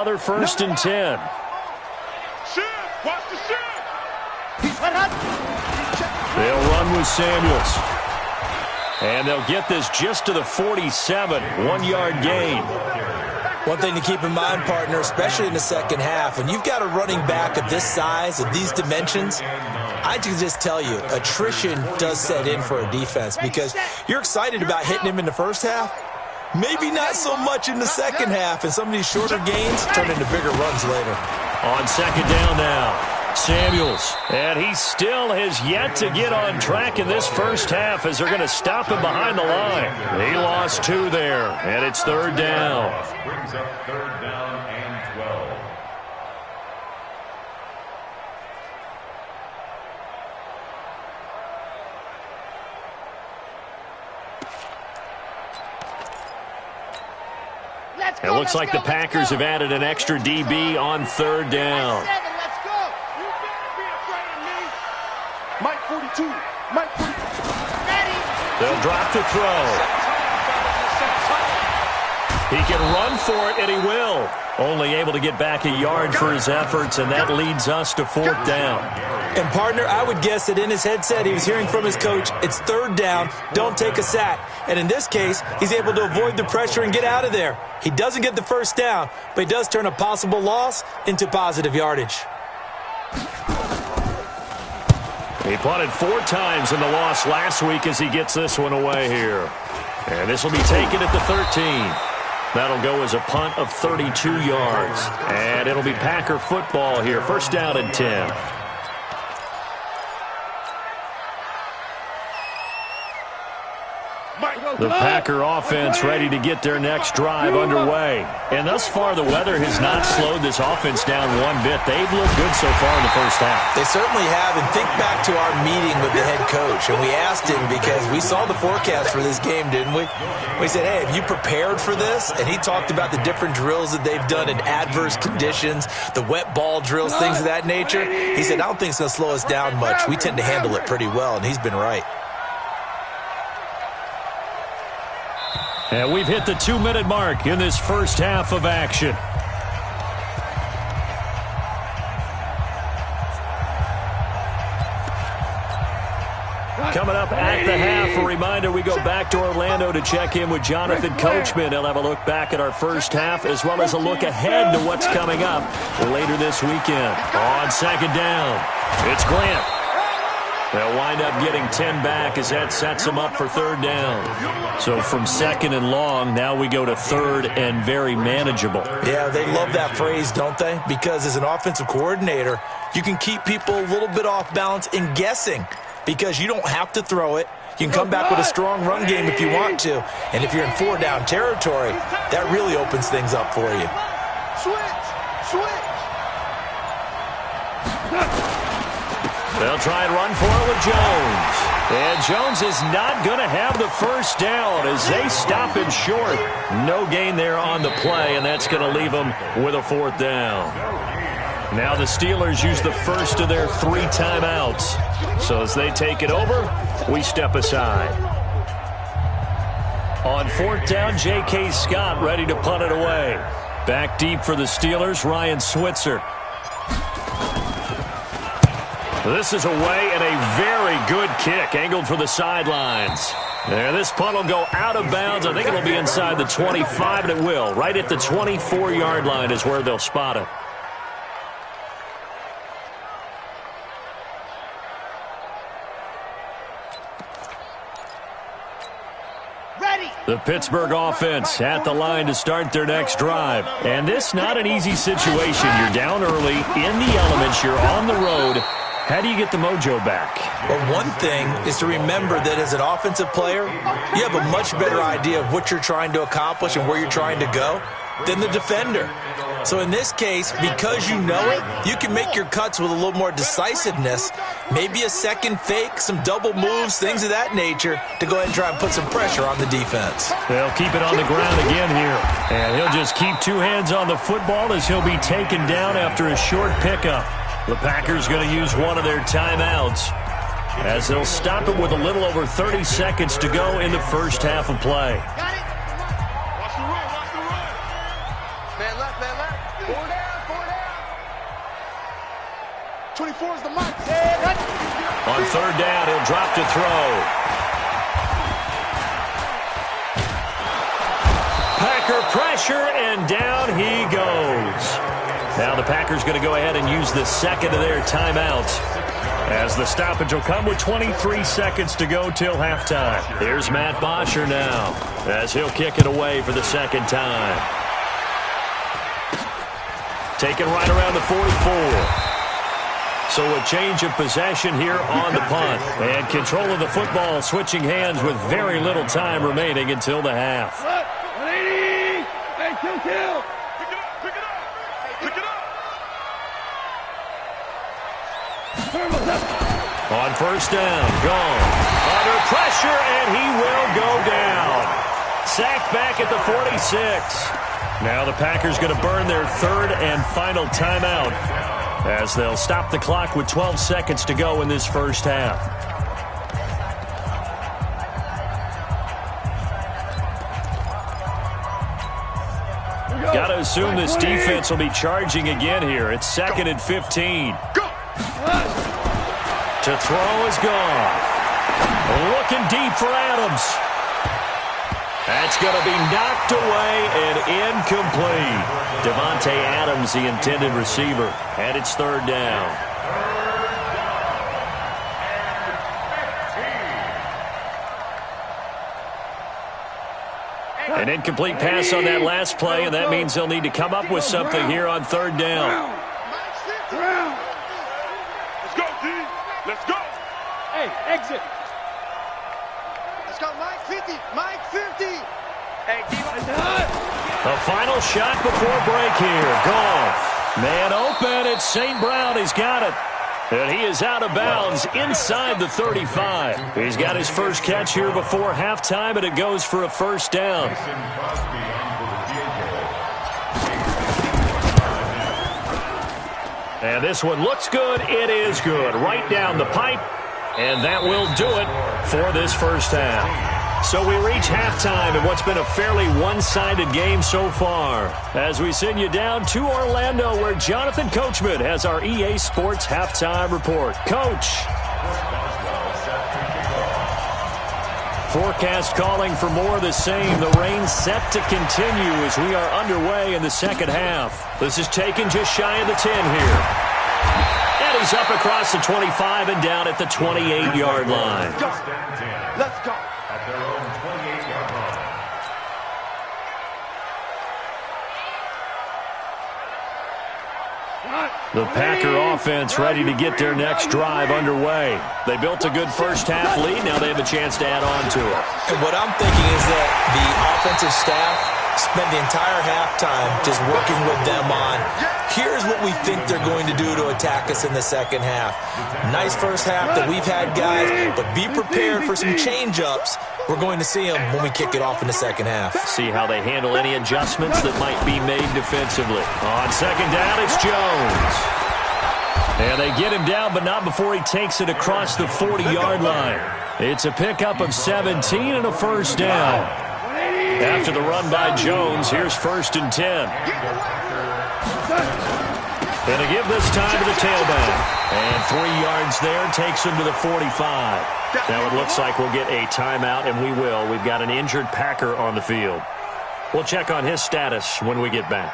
Another 1st and 10. Watch the shift. They'll run with Samuels. And they'll get this just to the 47. 1-yard gain. One thing to keep in mind, partner, especially in the second half, when you've got a running back of this size, of these dimensions, I can just tell you, attrition does set in for a defense because you're excited about hitting him in the first half. Maybe not so much in the second half, and some of these shorter gains turn into bigger runs later. On 2nd down now, Samuels. And he still has yet to get on track in this first half as they're going to stop him behind the line. He lost 2 there, and it's 3rd down. Brings up 3rd down and 12. It looks like the Packers have added an extra DB on 3rd down. Mike 42. Mike 42. They'll drop to throw. He can run for it, and he will. Only able to get back a yard for his efforts, and that leads us to 4th down. And, partner, I would guess that in his headset he was hearing from his coach, it's 3rd down, don't take a sack. And in this case, he's able to avoid the pressure and get out of there. He doesn't get the 1st down, but he does turn a possible loss into positive yardage. He punted 4 times in the loss last week as he gets this one away here. And this will be taken at the 13. That'll go as a punt of 32 yards. And it'll be Packer football here. 1st down and 10. The Packer offense ready to get their next drive underway. And thus far, the weather has not slowed this offense down one bit. They've looked good so far in the first half. They certainly have. And think back to our meeting with the head coach. And we asked him because we saw the forecast for this game, didn't we? We said, hey, have you prepared for this? And he talked about the different drills that they've done in adverse conditions, the wet ball drills, things of that nature. He said, I don't think it's going to slow us down much. We tend to handle it pretty well, and he's been right. And we've hit the 2-minute mark in this first half of action. Coming up at the half, a reminder, we go back to Orlando to check in with Jonathan Coachman. He'll have a look back at our first half as well as a look ahead to what's coming up later this weekend. On 2nd down, it's Grant. They'll wind up getting 10 back as that sets them up for 3rd down. So from 2nd and long, now we go to 3rd and very manageable. Yeah, they love that phrase, don't they? Because as an offensive coordinator, you can keep people a little bit off balance in guessing because you don't have to throw it. You can come back with a strong run game if you want to. And if you're in 4-down territory, that really opens things up for you. Switch. They'll try and run for it with Jones. And Jones is not going to have the 1st down as they stop him short. No gain there on the play, and that's going to leave them with a 4th down. Now the Steelers use the first of their 3 timeouts. So as they take it over, we step aside. On 4th down, J.K. Scott ready to punt it away. Back deep for the Steelers, Ryan Switzer. This is away and a very good kick, angled for the sidelines. And this punt will go out of bounds. I think it'll be inside the 25, and it will. Right at the 24-yard line is where they'll spot it. The Pittsburgh offense at the line to start their next drive. And this not an easy situation. You're down early, in the elements, you're on the road. How do you get the mojo back? Well, one thing is to remember that as an offensive player, you have a much better idea of what you're trying to accomplish and where you're trying to go than the defender. So in this case, because you know it, you can make your cuts with a little more decisiveness, maybe a second fake, some double moves, things of that nature, to go ahead and try and put some pressure on the defense. They'll keep it on the ground again here. And he'll just keep 2 hands on the football as he'll be taken down after a short pickup. The Packers going to use one of their timeouts as they'll stop it with a little over 30 seconds to go in the first half of play. Got it. Watch the run. Man left. 24 is the mic. On third down, he'll drop to throw. Packer pressure, and down he goes. Now the Packers going to go ahead and use the second of their timeouts, as the stoppage will come with 23 seconds to go till halftime. Here's Matt Bosher now, as he'll kick it away for the second time. Taken right around the 44. So a change of possession here on the punt. And control of the football switching hands with very little time remaining until the half. 180! Hey, kill! Pick it up! Pick it up! Pick it up! On first down, gone. Under pressure, and he will go down. Sacked back at the 46. Now the Packers going to burn their third and final timeout, as they'll stop the clock with 12 seconds to go in this first half. Got to assume this defense will be charging again here. It's 2nd and 15. To throw is gone. Looking deep for Adams. That's going to be knocked away and incomplete. Devontae Adams, the intended receiver, and it's third down. An incomplete pass on that last play, and that means they'll need to come up with something here on third down. Let's go, D. Let's go. Hey, exit. Let's go, Mike 50. Mike 50. Hey, keep on. A final shot before break here. Goff. Man open. It's St. Brown. He's got it. And he is out of bounds inside the 35. He's got his first catch here before halftime, and it goes for a first down. And this one looks good. It is good. Right down the pipe. And that will do it for this first half. So we reach halftime in what's been a fairly one-sided game so far, as we send you down to Orlando, where Jonathan Coachman has our EA Sports halftime report. Coach. Forecast calling for more of the same. The rain set to continue as we are underway in the second half. This is taken just shy of the 10 here. And he's up across the 25 and down at the 28-yard line. Let's go. At their own 28-yard line. The Packer offense ready to get their next drive underway. They built a good first half lead. Now they have a chance to add on to it. And what I'm thinking is that the offensive staff spent the entire halftime just working with them on, here's what we think they're going to do to attack us in the second half. Nice first half that we've had, guys, but be prepared for some change-ups. We're going to see them when we kick it off in the second half. See how they handle any adjustments that might be made defensively. On second down, it's Jones. And they get him down, but not before he takes it across the 40-yard line. It's a pickup of 17 and a first down. After the run by Jones, here's 1st and 10. And to give this time to the tailback. And 3 yards there takes him to the 45. Now it looks like we'll get a timeout, and we will. We've got an injured Packer on the field. We'll check on his status when we get back.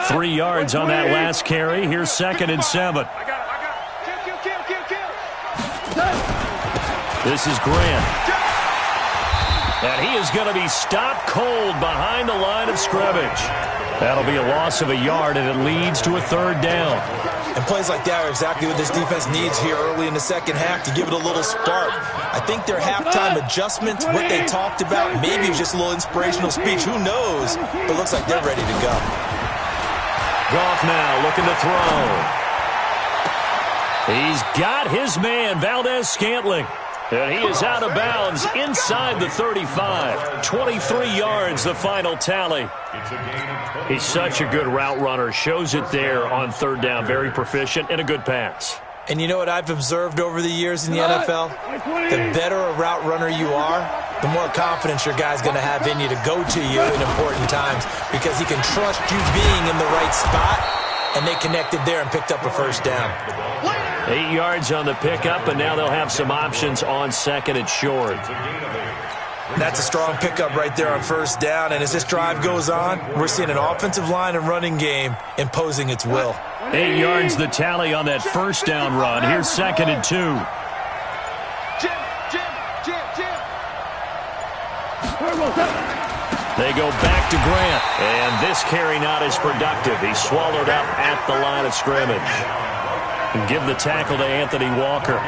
Three yards on that last carry. Here's 2nd and 7. This is Grant. And he is going to be stopped cold behind the line of scrimmage. That'll be a loss of a yard, and it leads to a third down. And plays like that are exactly what this defense needs here early in the second half to give it a little spark. I think their halftime adjustments, what they talked about, maybe it was just a little inspirational speech. Who knows? But it looks like they're ready to go. Goff now looking to throw. He's got his man, Valdez-Scantling. And he is out of bounds inside the 35. 23 yards, the final tally. He's such a good route runner. Shows it there on third down. Very proficient and a good pass. And you know what I've observed over the years in the NFL? The better a route runner you are, the more confidence your guy's going to have in you to go to you in important times because he can trust you being in the right spot, and they connected there and picked up a first down. 8 yards on the pickup, and now they'll have some options on second and short. That's a strong pickup right there on first down, and as this drive goes on, we're seeing an offensive line and running game imposing its will. 8 yards the tally on that first down run. Here's second and 2. They go back to Grant, and this carry not as productive. He's swallowed up at the line of scrimmage. And give the tackle to Anthony Walker.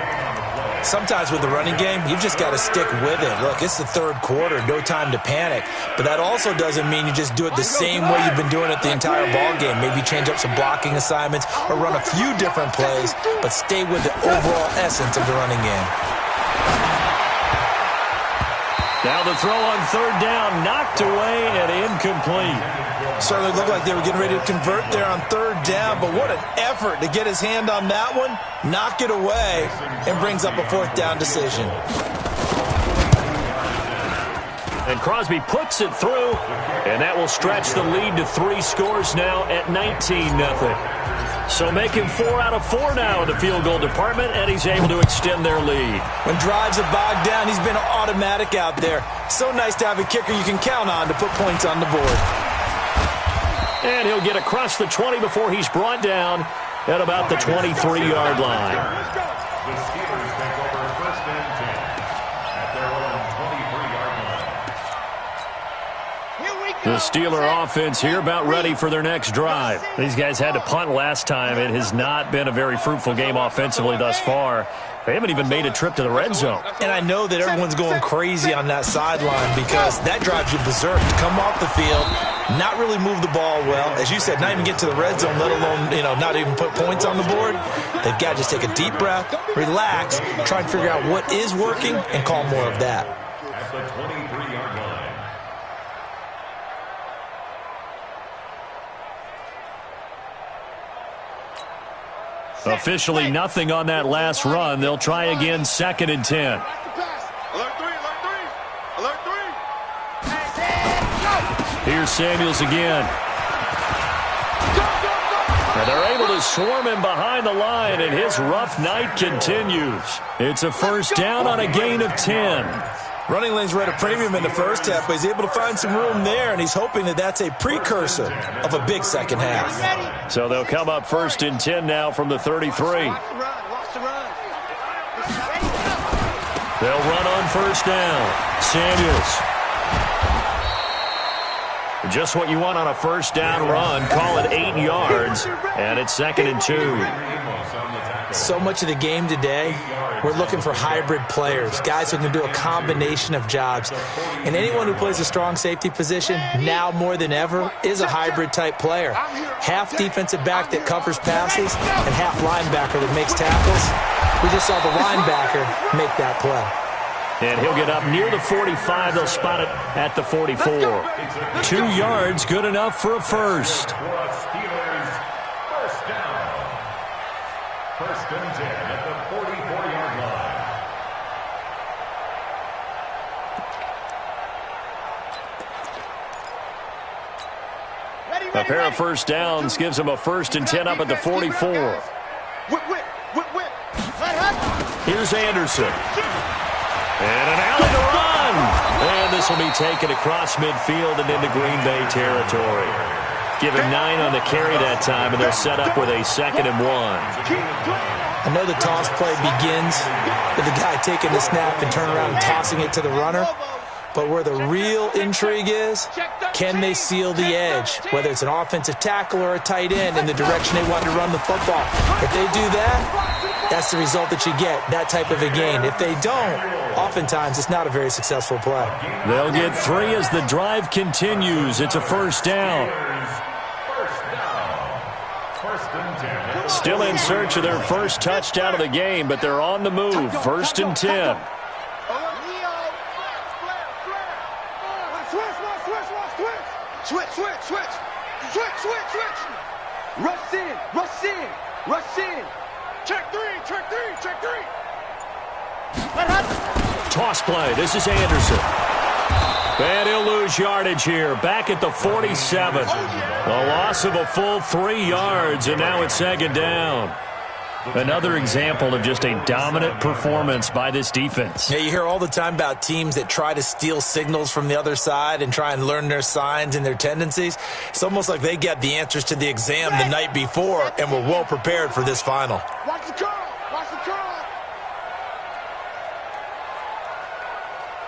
Sometimes with the running game, you've just got to stick with it. Look, it's the third quarter, no time to panic. But that also doesn't mean you just do it the same way you've been doing it the entire ball game. Maybe change up some blocking assignments or run a few different plays, but stay with the overall essence of the running game. Now the throw on third down, knocked away and incomplete. Certainly looked like they were getting ready to convert there on third down, but what an effort to get his hand on that one, knock it away, and brings up a fourth down decision. And Crosby puts it through, and that will stretch the lead to 3 scores now at 19-0. So making 4 out of 4 now in the field goal department, and he's able to extend their lead. When drives are bogged down, he's been automatic out there. So nice to have a kicker you can count on to put points on the board. And he'll get across the 20 before he's brought down at about the 23-yard line. The Steelers take over first and 10 at their own 23-yard line. The Steeler offense here about ready for their next drive. These guys had to punt last time. It has not been a very fruitful game offensively thus far. They haven't even made a trip to the red zone. And I know that everyone's going crazy on that sideline because that drives you berserk to come off the field, not really move the ball well. As you said, not even get to the red zone, let alone, not even put points on the board. They've got to just take a deep breath, relax, try and figure out what is working and call more of that. At the 23-yard line. Officially nothing on that last run. They'll try again, second and 10. Alert 3, alert 3, alert 3. Here's Samuels again. And they're able to swarm him behind the line, and his rough night continues. It's a first down on a gain of 10. Running lanes were at a premium in the first half, but he's able to find some room there, and he's hoping that that's a precursor of a big second half. So they'll come up first and 10 now from the 33. They'll run on first down. Samuels. Just what you want on a first down run. Call it 8 yards, and it's second and 2. So much of the game today, we're looking for hybrid players, guys who can do a combination of jobs. And anyone who plays a strong safety position, now more than ever, is a hybrid-type player. Half defensive back that covers passes and half linebacker that makes tackles. We just saw the linebacker make that play. And he'll get up near the 45. They'll spot it at the 44. 2 yards, good enough for a first. First and 10 at the 44-yard line. A pair of first downs gives them a first and 10 up at the 44. Here's Anderson. And an alley to run. And this will be taken across midfield and into Green Bay territory. Give him 9 on the carry that time, and they're set up with a second and 1. I know the toss play begins with the guy taking the snap and turning around and tossing it to the runner. But where the real intrigue is, can they seal the edge? Whether it's an offensive tackle or a tight end in the direction they want to run the football. If they do that, that's the result that you get, that type of a gain. If they don't, oftentimes it's not a very successful play. They'll get 3 as the drive continues. It's a first down. Still in search of their first touchdown of the game, but they're on the move. First and 10. Switch. Rush in. Check three. toss play. This is Anderson. And he'll lose yardage here. Back at the 47. A loss of a full 3 yards, and now it's second down. Another example of just a dominant performance by this defense. Yeah, you hear all the time about teams that try to steal signals from the other side and try and learn their signs and their tendencies. It's almost like they get the answers to the exam the night before and were well prepared for this final. Watch the curl. Watch the curl.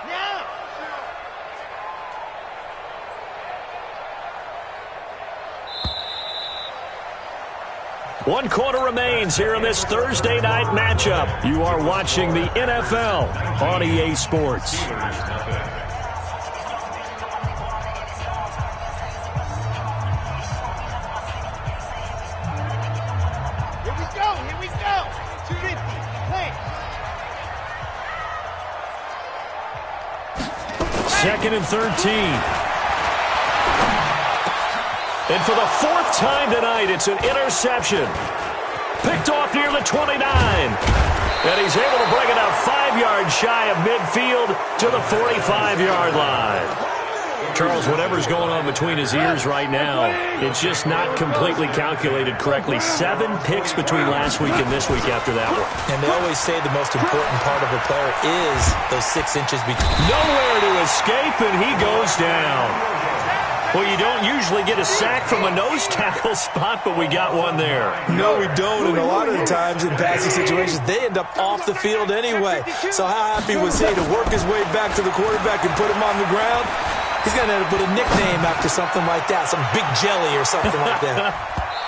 Now. One quarter remains here in this Thursday night matchup. You are watching the NFL on EA Sports. Here we go. Here we go. 250. Play. Second and 13. And for the 4th time tonight, it's an interception. Picked off near the 29. And he's able to bring it out 5 yards shy of midfield to the 45-yard line. Charles, whatever's going on between his ears right now, it's just not completely calculated correctly. 7 picks between last week and this week after that one. And they always say the most important part of a player is those 6 inches between. Nowhere to escape, and he goes down. Well, you don't usually get a sack from a nose tackle spot, but we got one there. No, we don't, and a lot of the times in passing situations, they end up off the field anyway. So how happy was he to work his way back to the quarterback and put him on the ground? He's going to end up with a nickname after something like that, some Big Jelly or something like that.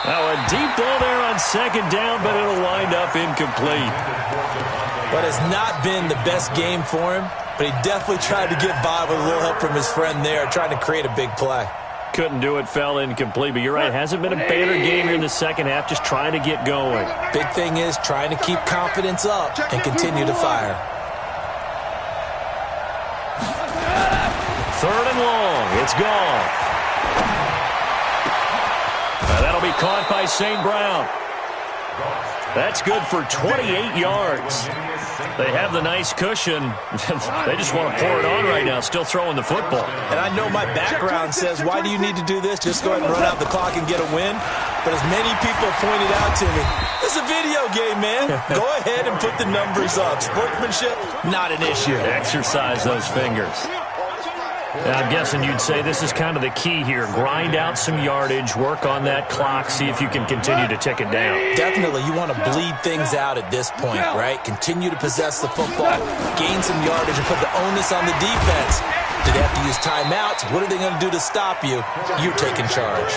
Now a deep ball there on second down, but it'll wind up incomplete. But it's not been the best game for him, but he definitely tried to get by with a little help from his friend there, trying to create a big play. Couldn't do it, fell incomplete, but you're right, hasn't been a banner game here in the second half, just trying to get going. Big thing is trying to keep confidence up and continue to fire. 3rd and long, it's gone. That'll be caught by St. Brown. That's good for 28 yards. They have the nice cushion. They just want to pour it on right now, still throwing the football. And I know my background says, why do you need to do this? Just go ahead and run out the clock and get a win. But as many people pointed out to me, it's a video game, man. Go ahead and put the numbers up. Sportsmanship, not an issue. Exercise those fingers. I'm guessing you'd say this is kind of the key here. Grind out some yardage, work on that clock, see if you can continue to tick it down. Definitely. You want to bleed things out at this point, right? Continue to possess the football, gain some yardage, and put the onus on the defense. Do they have to use timeouts? What are they going to do to stop you? You're taking charge.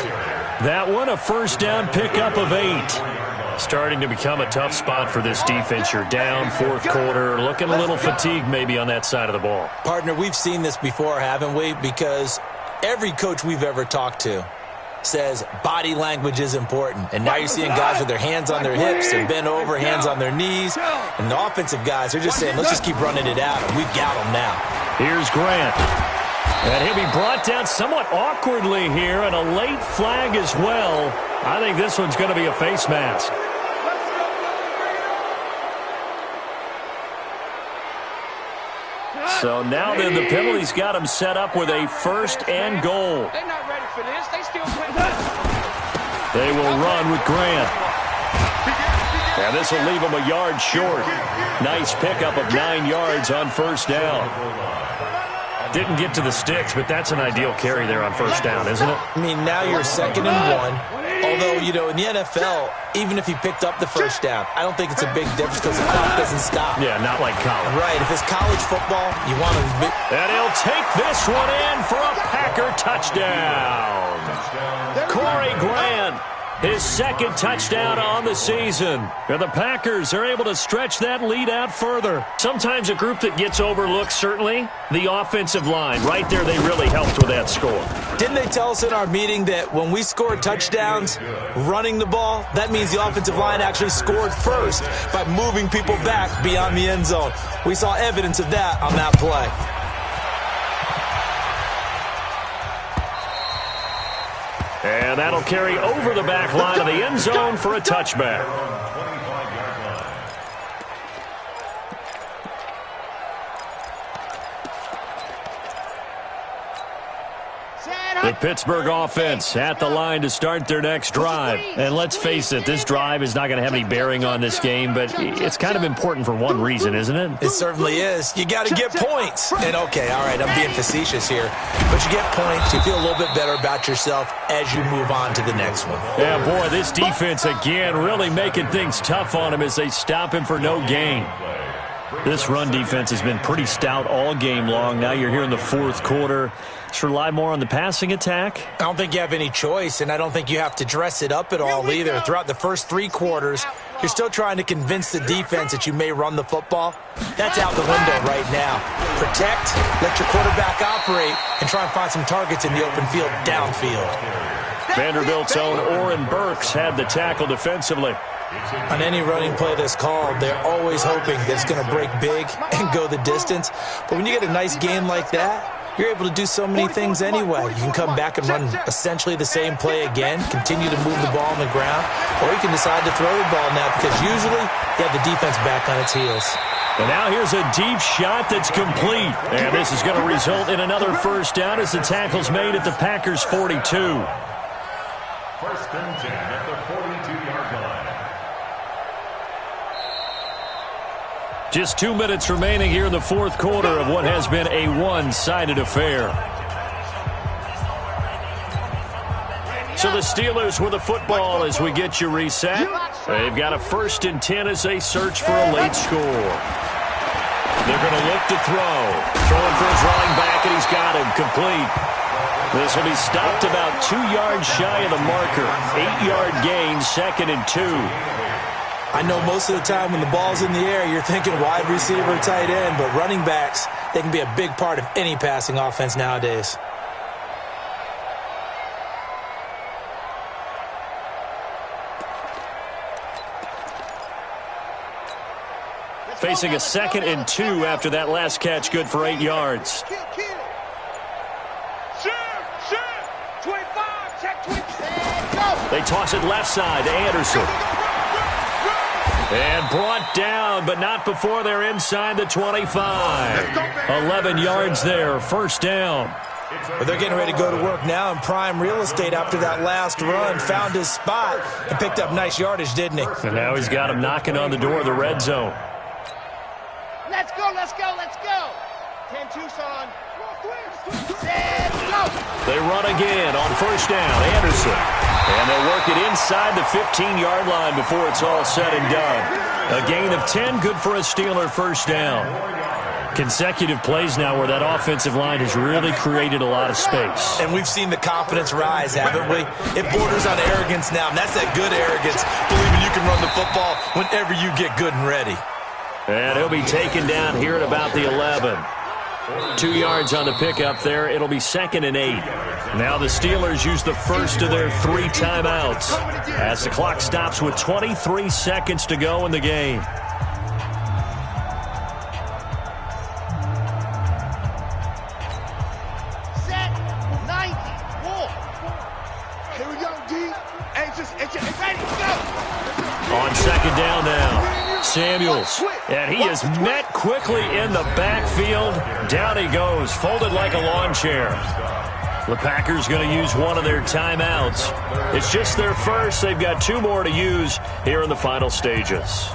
That one, a first down pickup of 8. Starting to become a tough spot for this defense. You're down 4th quarter, looking a little fatigued maybe on that side of the ball. Partner, we've seen this before, haven't we? Because every coach we've ever talked to says body language is important. And now you're seeing guys with their hands on their hips, they're bent over, hands on their knees. And the offensive guys are just saying, let's just keep running it out, and we've got them now. Here's Grant. And he'll be brought down somewhat awkwardly here, and a late flag as well. I think this one's going to be a face mask. So now then the penalty's got him set up with a 1st and goal. They're not ready for this. They still play. They will run with Grant. And this will leave him a yard short. Nice pickup of 9 yards on 1st down. Didn't get to the sticks, but that's an ideal carry there on 1st down, isn't it? I mean, now you're 2nd and 1. Although, you know, in the NFL, even if he picked up the 1st down, I don't think it's a big difference because the clock doesn't stop. Yeah, not like college. Right. If it's college football, you want to... And he'll take this one in for a Packer touchdown. Corey Grant, his 2nd touchdown on the season. And the Packers are able to stretch that lead out further. Sometimes a group that gets overlooked, certainly, the offensive line. Right there, they really helped with that score. Didn't they tell us in our meeting that when we score touchdowns running the ball, that means the offensive line actually scored first by moving people back beyond the end zone? We saw evidence of that on that play. And that'll carry over the back line of the end zone for a touchback. The Pittsburgh offense at the line to start their next drive. And let's face it, this drive is not going to have any bearing on this game, but it's kind of important for one reason, isn't it? It certainly is. You got to get points. And okay, all right, I'm being facetious here, but you get points, you feel a little bit better about yourself as you move on to the next one. Yeah, boy, this defense again really making things tough on him as they stop him for no gain. This run defense has been pretty stout all game long. Now you're here in the fourth quarter. Let's rely more on the passing attack. I don't think you have any choice, and I don't think you have to dress it up at all either. Throughout the first 3 quarters, you're still trying to convince the defense that you may run the football. That's out the window right now. Protect, let your quarterback operate, and try and find some targets in the open field downfield. Vanderbilt's own Oren Burks had the tackle defensively. On any running play that's called, they're always hoping that it's going to break big and go the distance. But when you get a nice game like that, you're able to do so many things anyway. You can come back and run essentially the same play again, continue to move the ball on the ground, or you can decide to throw the ball now because usually you have the defense back on its heels. And now here's a deep shot that's complete. And this is going to result in another first down as the tackle's made at the Packers' 42. First and 10 at the 42-yard line. Just 2 minutes remaining here in the fourth quarter of what has been a one-sided affair. So the Steelers with the football as we get you reset. They've got a 1st and 10 as they search for a late score. They're going to look to throw. Throwing for his running back, and he's got him complete. This will be stopped about 2 yards shy of the marker. 8-yard gain, 2nd and 2. I know most of the time when the ball's in the air, you're thinking wide receiver, tight end, but running backs, they can be a big part of any passing offense nowadays. Facing a 2nd and 2 after that last catch, good for 8 yards. They toss it left side to Anderson. And brought down, but not before they're inside the 25. 11 yards there, first down. But they're getting ready to go to work now in prime real estate after that last run. Found his spot and picked up nice yardage, didn't he? And now he's got him knocking on the door of the red zone. Let's go, let's go, let's go. 10 Tucson. Set, go. They run again on first down. Anderson. And they'll work it inside the 15-yard line before it's all said and done. A gain of 10, good for a Steeler first down. Consecutive plays now where that offensive line has really created a lot of space. And we've seen the confidence rise, haven't we? It borders on arrogance now, and that's that good arrogance, believing you can run the football whenever you get good and ready. And he'll be taken down here at about the 11. 2 yards on the pickup there. It'll be 2nd and 8. Now the Steelers use the first of their 3 timeouts as the clock stops with 23 seconds to go in the game. Set, 90, walk. Here we go, D. Anxious, ready, go. On second down now. Samuels, and he is met quickly in the backfield. Down he goes, folded like a lawn chair. The Packers going to use one of their timeouts. It's just their first. They've got 2 more to use here in the final stages.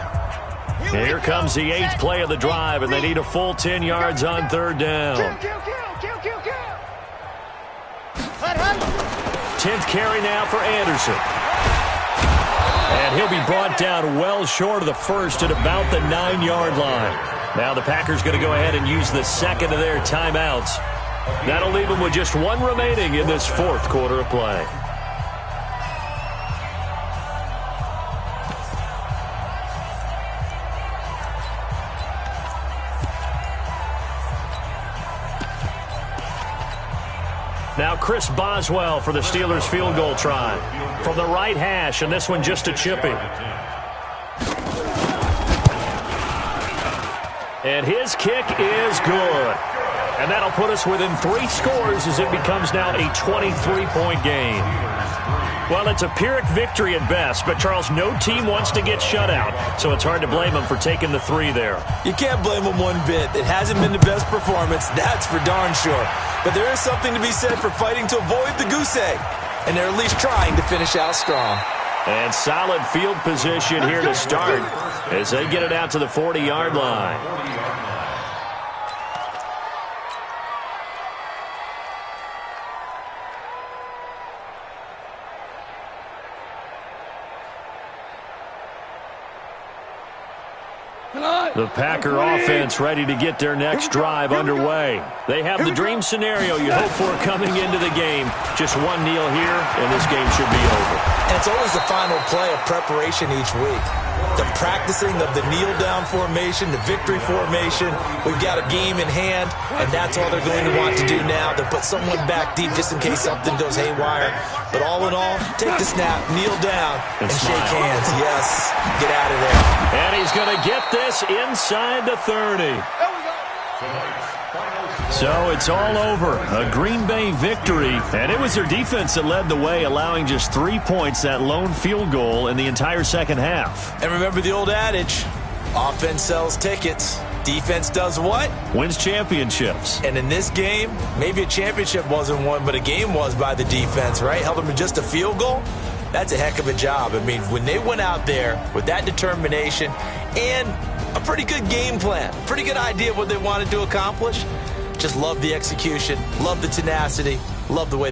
And here comes the 8th play of the drive, and they need a full 10 yards on third down. Kill. 10th carry now for Anderson. And he'll be brought down well short of the first at about the 9-yard line. Now the Packers going to go ahead and use the second of their timeouts. That'll leave them with just 1 remaining in this fourth quarter of play. Now Chris Boswell for the Steelers field goal try. From the right hash, and this one just a chippy. And his kick is good. And that'll put us within 3 scores as it becomes now a 23-point game. Well, it's a Pyrrhic victory at best, but Charles, no team wants to get shut out, so it's hard to blame them for taking the 3 there. You can't blame them one bit. It hasn't been the best performance, that's for darn sure. But there is something to be said for fighting to avoid the goose egg, and they're at least trying to finish out strong. And solid field position here to start as they get it out to the 40-yard line. The Packer offense ready to get their next drive underway. They have the dream scenario you hope for coming into the game. Just one kneel here, and this game should be over. And it's always the final play of preparation each week. The practicing of the kneel-down formation, the victory formation. We've got a game in hand, and that's all they're going to want to do now. They'll put someone back deep just in case something goes haywire. But all in all, take the snap, kneel down, and shake hands. Yes, get out of there. And he's going to get this inside the 30. So it's all over. A Green Bay victory. And it was their defense that led the way, allowing just 3 points, that lone field goal in the entire second half. And remember the old adage, offense sells tickets. Defense does what? Wins championships. And in this game, maybe a championship wasn't won, but a game was by the defense, right? Held them to just a field goal. That's a heck of a job. I mean, when they went out there with that determination and a pretty good game plan, pretty good idea of what they wanted to accomplish, just love the execution, love the tenacity, love the way